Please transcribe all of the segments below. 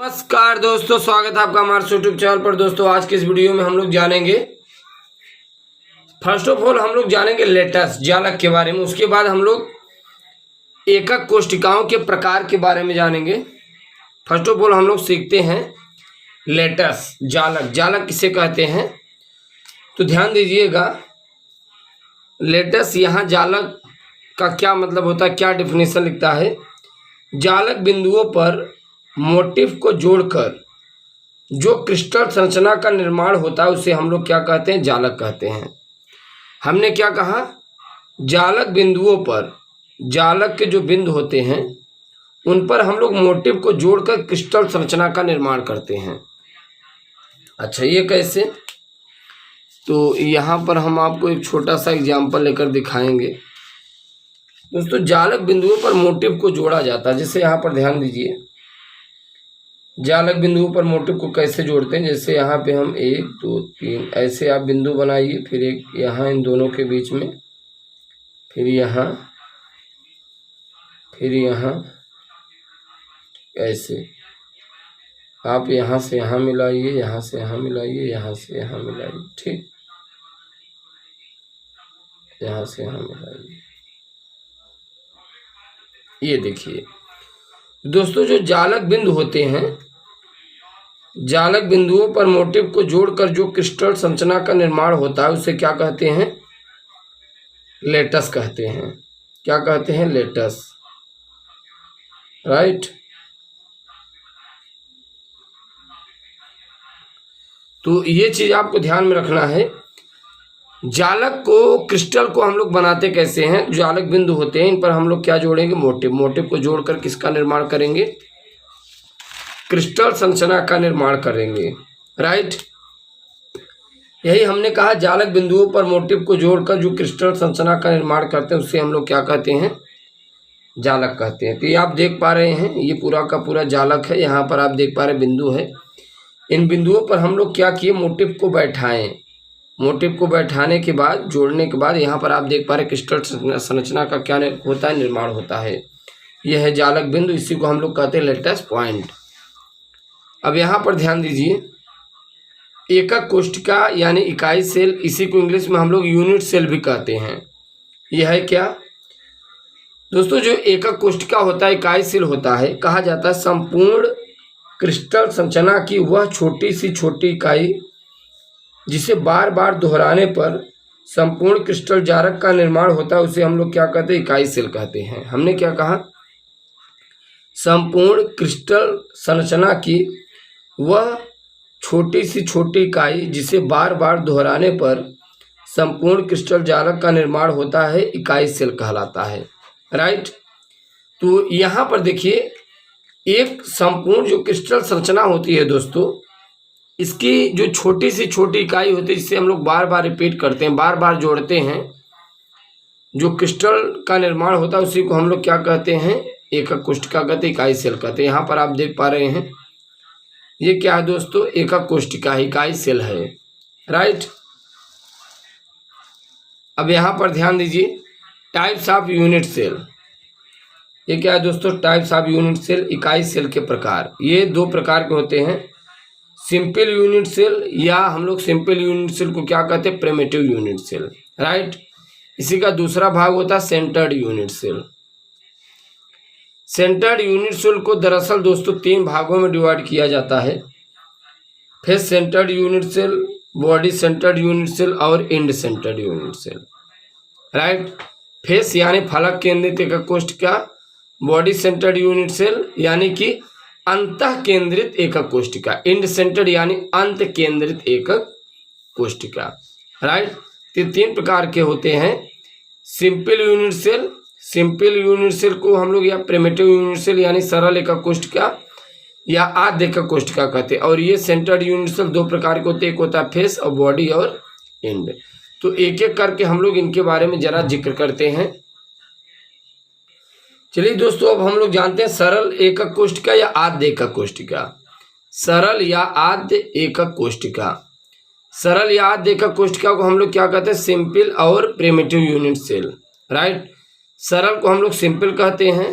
नमस्कार दोस्तों, स्वागत है आपका हमारे यूट्यूब चैनल पर। दोस्तों आज के इस वीडियो में हम लोग जानेंगे, फर्स्ट ऑफ ऑल हम लोग जानेंगे लेटस जालक के बारे में। उसके बाद हम लोग एकक कोष्टिकाओं के प्रकार के बारे में जानेंगे। फर्स्ट ऑफ ऑल हम लोग सीखते हैं लेटस जालक। जालक किसे कहते हैं तो ध्यान दीजिएगा। लेटस यहाँ जालक का क्या मतलब होता है, क्या डिफिनेशन लिखता है। जालक बिंदुओं पर मोटिफ को जोड़कर जो क्रिस्टल संरचना का निर्माण होता है उसे हम लोग क्या कहते हैं, जालक कहते हैं। हमने क्या कहा, जालक बिंदुओं पर, जालक के जो बिंदु होते हैं उन पर हम लोग मोटिफ को जोड़कर क्रिस्टल संरचना का निर्माण करते हैं। अच्छा, ये कैसे, तो यहाँ पर हम आपको एक छोटा सा एग्जाम्पल लेकर दिखाएंगे। दोस्तों जालक बिंदुओं पर मोटिफ को जोड़ा जाता है, जैसे यहाँ पर ध्यान दीजिए। जालक बिंदुओं पर मोटिफ को कैसे जोड़ते हैं, जैसे यहाँ पे हम 1 2 3 ऐसे आप बिंदु बनाइए, फिर एक यहाँ इन दोनों के बीच में, फिर यहाँ, फिर यहाँ, ऐसे आप यहाँ से यहाँ मिलाइए, यहाँ से यहाँ मिलाइए, यहाँ से यहाँ मिलाइए, ठीक, यहाँ से यहाँ मिलाइए। ये देखिए दोस्तों, जो जालक बिंदु होते हैं, जालक बिंदुओं पर मोटिफ को जोड़कर जो क्रिस्टल संरचना का निर्माण होता है उसे क्या कहते हैं, लेटस कहते हैं। क्या कहते हैं, लेटस, राइट। तो ये चीज आपको ध्यान में रखना है। जालक को, क्रिस्टल को हम लोग बनाते कैसे हैं, जालक बिंदु होते हैं इन पर हम लोग क्या जोड़ेंगे, मोटिफ। मोटिफ को जोड़कर किसका निर्माण करेंगे, क्रिस्टल संरचना का निर्माण करेंगे, राइट। यही हमने कहा, जालक बिंदुओं पर मोटिफ को जोड़कर जो क्रिस्टल संरचना का निर्माण करते हैं उससे हम लोग क्या कहते हैं, जालक कहते हैं। तो ये आप देख पा रहे हैं, ये पूरा का पूरा जालक है। यहाँ पर आप देख पा रहे बिंदु है, इन बिंदुओं पर हम लोग क्या किए, मोटिफ को बैठाएं। मोटिफ को बैठाने के बाद, जोड़ने के बाद यहाँ पर आप देख पा रहे क्रिस्टल संरचना का क्या होता है, निर्माण होता है। यह है जालक बिंदु, इसी को हम लोग कहते हैं लेटस पॉइंट। अब यहाँ पर ध्यान दीजिए, एकक कोष्टिका यानी इकाई सेल, इसी को इंग्लिश में हम लोग यूनिट सेल भी कहते हैं। यह है क्या दोस्तों, जो एकक कोष्टिका होता है, इकाई सेल होता है, कहा जाता है संपूर्ण क्रिस्टल संरचना की वह छोटी सी छोटी इकाई जिसे बार बार दोहराने पर संपूर्ण क्रिस्टल जालक का निर्माण होता है, उसे हम लोग क्या कहते हैं, इकाई सेल कहते हैं। हमने क्या कहा, संपूर्ण क्रिस्टल संरचना की वह छोटी सी छोटी इकाई जिसे बार बार दोहराने पर संपूर्ण क्रिस्टल जालक का निर्माण होता है, इकाई सेल कहलाता है, राइट। तो यहाँ पर देखिए, एक संपूर्ण जो क्रिस्टल संरचना होती है दोस्तों, इसकी जो छोटी सी छोटी इकाई होती है जिसे हम लोग बार बार रिपीट करते हैं, बार बार जोड़ते हैं, जो क्रिस्टल का निर्माण होता है उसी को हम लोग क्या कहते हैं, एकक कोष्टिका कहते हैं, इकाई सेल कहते हैं। यहाँ पर आप देख पा रहे हैं ये क्या है दोस्तों, एकक कोष्टिका, इकाई सेल है, राइट। अब यहाँ पर ध्यान दीजिए, टाइप्स ऑफ यूनिट सेल। ये क्या है दोस्तों, टाइप्स ऑफ यूनिट सेल, इकाई सेल के प्रकार। ये 2 प्रकार के होते हैं, सिंपल यूनिट सेल, या हम लोग सिंपल यूनिट सेल को क्या कहते हैं, प्रिमिटिव यूनिट सेल, राइट। इसी का दूसरा भाग होता है centred unit cell. Centred unit cell को दरअसल दोस्तों 3 भागों में डिवाइड किया जाता है, face centred unit cell, body centred unit cell और end centred unit cell, right. Face यानी फलक केंद्रित एकक कोष्टिका, बॉडी सेंटर्ड यूनिट सेल यानी कि अंतः केंद्रित एकक कोष्टिका, एंड सेंटर्ड यानी अंत केंद्रित एकक कोष्टिका, राइट। ये 3 प्रकार के होते हैं। Simple unit cell, simple unit cell को हम लोग या प्रिमिटिव यूनिट सेल यानी सरल एकक कोष्टिका या आद्य एकक कोष्टिका कहते हैं। और ये सेंटर्ड यूनिट सेल 2 प्रकार के होते हैं, एक होता है फेस और बॉडी और एंड। तो एक एक करके हम लोग इनके बारे में जरा जिक्र करते हैं। चलिए दोस्तों, अब हम लोग जानते हैं सरल एकक कोष्टिका या आद्य एकक कोष्टिका। सरल या आद्य एकक कोष्टिका, सरल या आद्य एकक कोष्टिका को हम लोग क्या कहते हैं, सिंपल और प्रिमिटिव यूनिट सेल, राइट। सरल को हम लोग सिंपल कहते हैं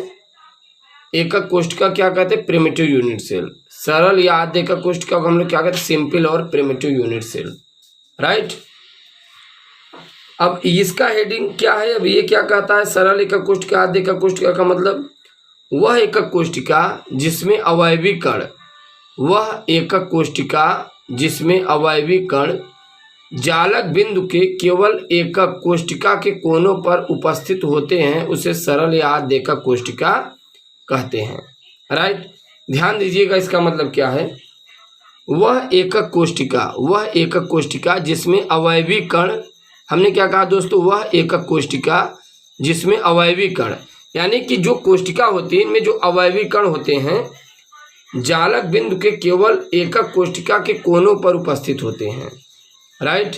एकक कोशिका क्या कहते हैं? Primitive unit cell. सरल या आद्य एकक कोशिका को हम लोग क्या कहते हैं? सिंपल और प्रिमिटिव यूनिट सेल, राइट। अब इसका हेडिंग क्या है? अब ये क्या कहता है? सरल एकक कोशिका, आद्य एकक कोशिका का मतलब वह एकक कोशिका जिसमें अवयवी कण, वह एकक कोशिका जिसमें अवयवी कण जालक बिंदु के केवल एकक कोशिका के कोनों पर उपस्थित होते हैं, उसे सरल या आद्य एकक कोशिका कहते हैं, राइट। ध्यान दीजिएगा, इसका मतलब क्या है? वह एकक कोशिका जिसमें अवयवी कण, हमने क्या कहा दोस्तों? वह एकक कोशिका जिसमें अवयवी कण, यानी कि जो कोशिका होती है इनमें जो अवयवी कण होते हैं जालक बिंदु के केवल एकक कोशिका के कोनों पर उपस्थित होते हैं, राइट।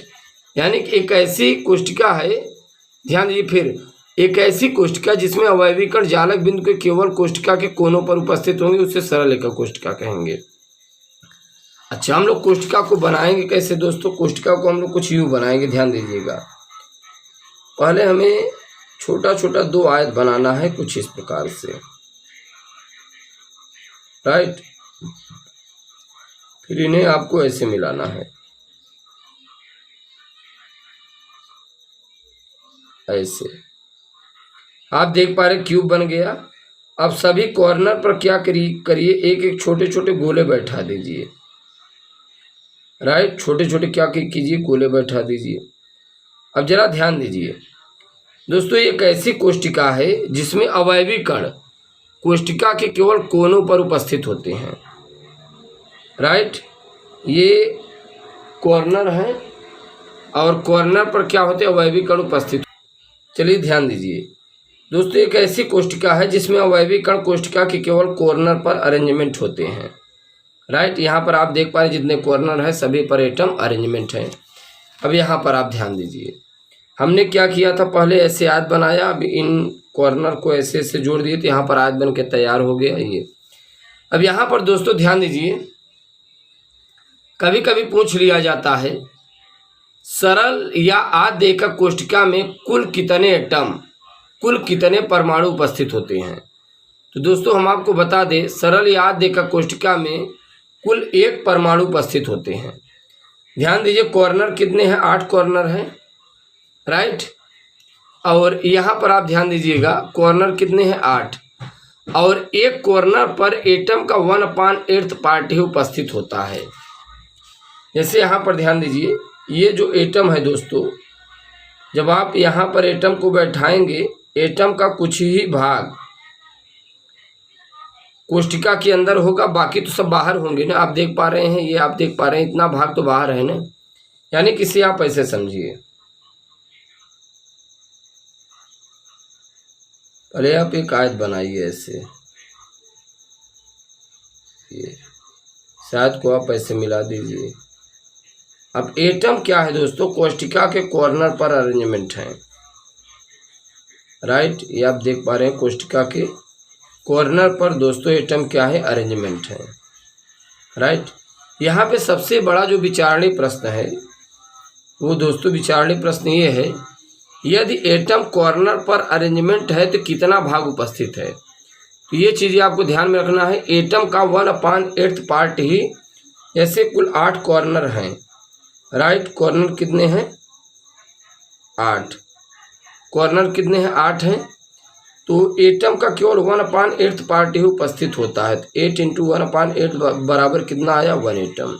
यानी कि एक ऐसी कोशिका है, ध्यान दीजिए, फिर एक ऐसी कोशिका जिसमें अवयवी कण जालक बिंदु के केवल कोशिका के कोनों पर उपस्थित होंगे, उसे सरल एकक कोशिका कहेंगे। अच्छा, हम लोग कोशिका को बनाएंगे कैसे दोस्तों? कोशिका को हम लोग कुछ यूं बनाएंगे, ध्यान दीजिएगा। पहले हमें छोटा छोटा 2 आयत बनाना है, कुछ इस प्रकार से, राइट। फिर इन्हें आपको ऐसे मिलाना है, ऐसे। आप देख पा रहे क्यूब बन गया। अब सभी कॉर्नर पर क्या करिए, एक एक छोटे छोटे गोले बैठा दीजिए, राइट। छोटे छोटे क्या कीजिए? गोले बैठा दीजिए। अब जरा ध्यान दीजिए दोस्तों, एक ऐसी कोशिका है जिसमें अवयवी कण कोशिका के केवल कोनों पर उपस्थित होते हैं, राइट। ये कॉर्नर है और कॉर्नर पर क्या होते हैं? अवयवी कण उपस्थित। चलिए ध्यान दीजिए दोस्तों, एक ऐसी कोशिका है जिसमें अवयवी कण कोशिका के केवल कॉर्नर पर अरेंजमेंट होते हैं, राइट। यहाँ पर आप देख पा रहे जितने कॉर्नर है सभी पर एटम अरेंजमेंट है। अब यहाँ पर आप ध्यान दीजिए, हमने क्या किया था? पहले ऐसे आयत बनाया, अब इन कॉर्नर को ऐसे ऐसे जोड़ दिए तो यहाँ पर आयत बन के तैयार हो गया ये। अब यहाँ पर दोस्तों ध्यान दीजिए, कभी कभी पूछ लिया जाता है सरल या आद्य एकक कोशिका में कुल कितने एटम, कुल कितने परमाणु उपस्थित होते हैं? तो दोस्तों हम आपको बता दें, सरल या आद्य एकक कोशिका में कुल 1 परमाणु उपस्थित होते हैं। ध्यान दीजिए, कॉर्नर कितने हैं? 8 कॉर्नर हैं, राइट। और यहाँ पर आप ध्यान दीजिएगा, कॉर्नर कितने हैं? 8। और एक कॉर्नर पर एटम का 1/8 पार्ट ही उपस्थित होता है। जैसे यहाँ पर ध्यान दीजिए, ये जो एटम है दोस्तों, जब आप यहाँ पर एटम को बैठाएंगे, एटम का कुछ ही भाग कोशिका के अंदर होगा, बाकी तो सब बाहर होंगे ना। आप देख पा रहे हैं, ये आप देख पा रहे हैं, इतना भाग तो बाहर है ना। यानी किसी आप ऐसे समझिए, पहले आप एक आयत बनाइए ऐसे, ये शायद को आप ऐसे मिला दीजिए। अब एटम क्या है दोस्तों? कोशिका के कॉर्नर पर अरेंजमेंट है, राइट। ये आप देख पा रहे हैं, कोशिका के कॉर्नर पर दोस्तों एटम क्या है? अरेंजमेंट है, राइट। यहाँ पे सबसे बड़ा जो विचारणीय प्रश्न है वो दोस्तों विचारणीय प्रश्न ये है, यदि एटम कॉर्नर पर अरेंजमेंट है तो कितना भाग उपस्थित है? तो ये चीज़ें आपको ध्यान में रखना है। एटम का 1/8 पार्ट ही, ऐसे कुल 8 कॉर्नर हैं, राइट। कॉर्नर कितने हैं? 8। कॉर्नर कितने हैं? 8 हैं। तो एटम का केवल 1/8 पार्ट ही उपस्थित होता है। 8 × 1/8 बराबर कितना आया? 1 एटम।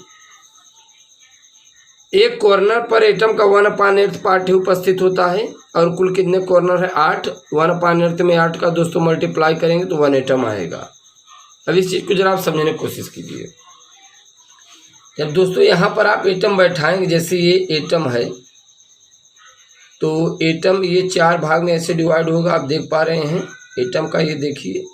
एक कॉर्नर पर एटम का 1/8 पार्ट ही उपस्थित होता है। और कुल कितने कॉर्नर है? 8। 1/8 में 8 का दोस्तों मल्टीप्लाई करेंगे तो 1 एटम आएगा। अब इस चीज़ को जरा आप समझने की कोशिश कीजिए। जब दोस्तों यहाँ पर आप एटम बैठाएंगे, जैसे ये एटम है, तो एटम ये 4 भाग में ऐसे डिवाइड होगा। आप देख पा रहे हैं एटम का, ये देखिए,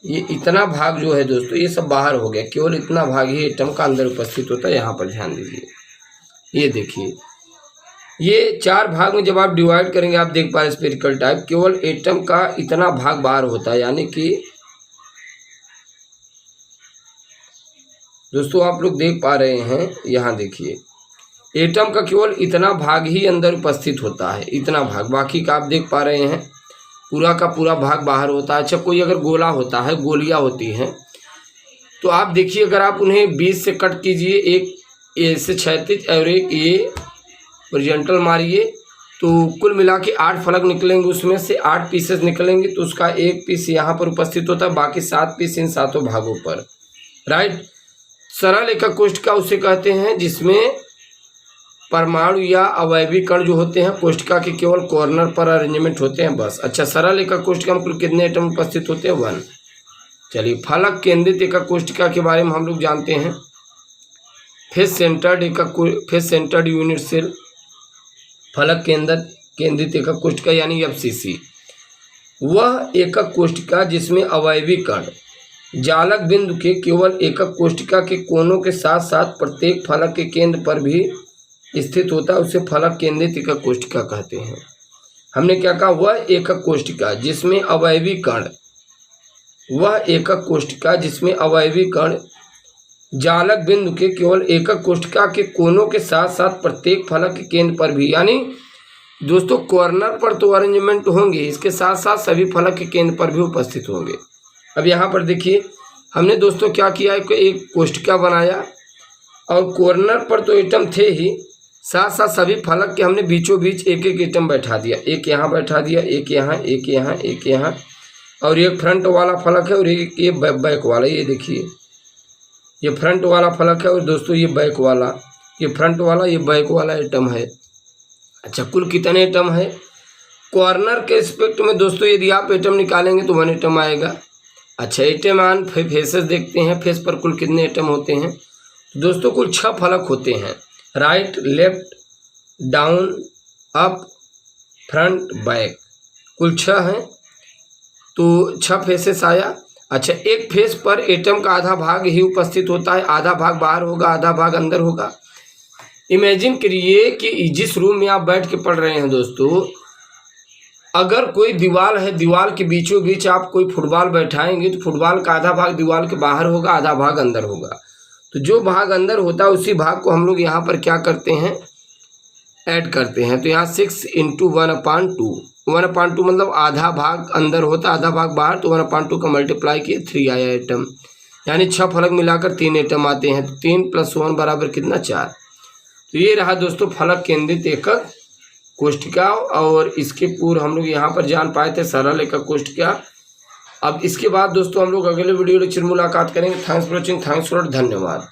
ये इतना भाग जो है दोस्तों ये सब बाहर हो गया, केवल इतना भाग ही एटम का अंदर उपस्थित होता है। यहाँ पर ध्यान दीजिए, ये देखिए, ये 4 भाग में जब आप डिवाइड करेंगे, आप देख पा रहे स्फेरिकल टाइप, केवल एटम का इतना भाग बाहर होता है। यानी कि दोस्तों आप लोग देख पा रहे हैं, यहाँ देखिए, एटम का केवल इतना भाग ही अंदर उपस्थित होता है, इतना भाग, बाकी का आप देख पा रहे हैं पूरा का पूरा भाग बाहर होता है। अच्छा, कोई अगर गोला होता है, गोलियां होती हैं, तो आप देखिए अगर आप उन्हें बीच से कट कीजिए, एक ऐसे क्षैतिज और एक ये हॉरिजॉन्टल मारिए, तो कुल मिला के 8 फलक निकलेंगे, उसमें से 8 पीसेस निकलेंगे, तो उसका एक पीस यहाँ पर उपस्थित होता है, बाकी 7 पीस इन 7 भागों पर, राइट। सरल एकक कोष्ठिका उसे कहते हैं जिसमें परमाणु या अवयवी कण जो होते हैं कोष्ठिका के केवल कॉर्नर पर अरेंजमेंट होते हैं, बस। अच्छा, सरल एकक कोष्ठिका में कुल कितने एटम उपस्थित होते हैं? 1। चलिए, फलक केंद्रित एकक कोष्ठिका के बारे में हम लोग जानते हैं। फेस सेंटर्ड यूनिट सेल, फलक केंद्रित एकक कोष्ठिका यानी FCC, वह एकक कोष्ठिका जिसमें अवयवी कण जालक बिंदु के केवल एकक कोष्ठिका के कोनों के साथ साथ प्रत्येक फलक के केंद्र पर भी स्थित होता है, उसे फलक केंद्रित एकक कोष्ठिका कहते हैं। हमने क्या कहा? वह एकक कोष्ठिका जिसमें अवयवी कण, वह एकक कोष्ठिका जिसमें अवयवी कण जालक बिंदु के केवल एकक कोष्ठिका के कोनों के साथ साथ प्रत्येक फलक के केंद्र पर भी, यानी दोस्तों कॉर्नर पर तो अरेंजमेंट होंगे, इसके साथ साथ सभी फलक के केंद्र पर भी उपस्थित होंगे। अब यहाँ पर देखिए हमने दोस्तों क्या किया, एक कोष्ठिका बनाया और कॉर्नर पर तो एटम थे ही, साथ साथ सभी फलक के हमने बीचों बीच एक एक एटम बैठा दिया, एक यहाँ बैठा दिया, एक यहाँ, एक यहाँ, एक यहाँ, और एक फ्रंट वाला फलक है और एक ये बैक वाला। ये देखिए ये फ्रंट वाला फलक है और दोस्तों ये बैक वाला, ये फ्रंट वाला, ये बैक वाला एटम है। अच्छा, कुल कितने एटम है? कॉर्नर के रिस्पेक्ट में दोस्तों यदि आप एटम निकालेंगे तो 1 एटम आएगा। अच्छा, एटम ऑन फेसेस देखते हैं, फेस पर कुल कितने एटम होते हैं? दोस्तों कुल 6 फलक होते हैं, right, left, down, up, front, back, कुल 6 हैं, तो 6 फेसेस आया। अच्छा, एक फेस पर एटम का आधा भाग ही उपस्थित होता है, आधा भाग बाहर होगा, आधा भाग अंदर होगा। इमेजिन करिए कि जिस रूम में आप बैठ के पढ़ रहे हैं दोस्तों, अगर कोई दीवार है, दीवार के बीचों बीच आप कोई फुटबॉल बैठाएंगे तो फुटबॉल का आधा भाग दीवार के बाहर होगा, आधा भाग अंदर होगा। तो जो भाग अंदर होता है उसी भाग को हम लोग यहाँ पर क्या करते हैं? ऐड करते हैं। तो यहाँ 6 × 1/2, 1/2 मतलब आधा भाग अंदर होता है, आधा भाग बाहर, तो 1/2 का मल्टीप्लाई किए 3 आया एटम, यानी 6 फलक मिलाकर 3 एटम आते हैं। तो 3 + 1 बराबर कितना? 4। तो ये रहा दोस्तों फलक केंद्रित एकक कोष्ठिका, और इसके पूर्व हम लोग यहाँ पर जान पाए थे सरल एकक कोष्ठिका। अब इसके बाद दोस्तों हम लोग अगले वीडियो लेक्चर मुलाकात करेंगे। Thanks for watching, thanks for, धन्यवाद।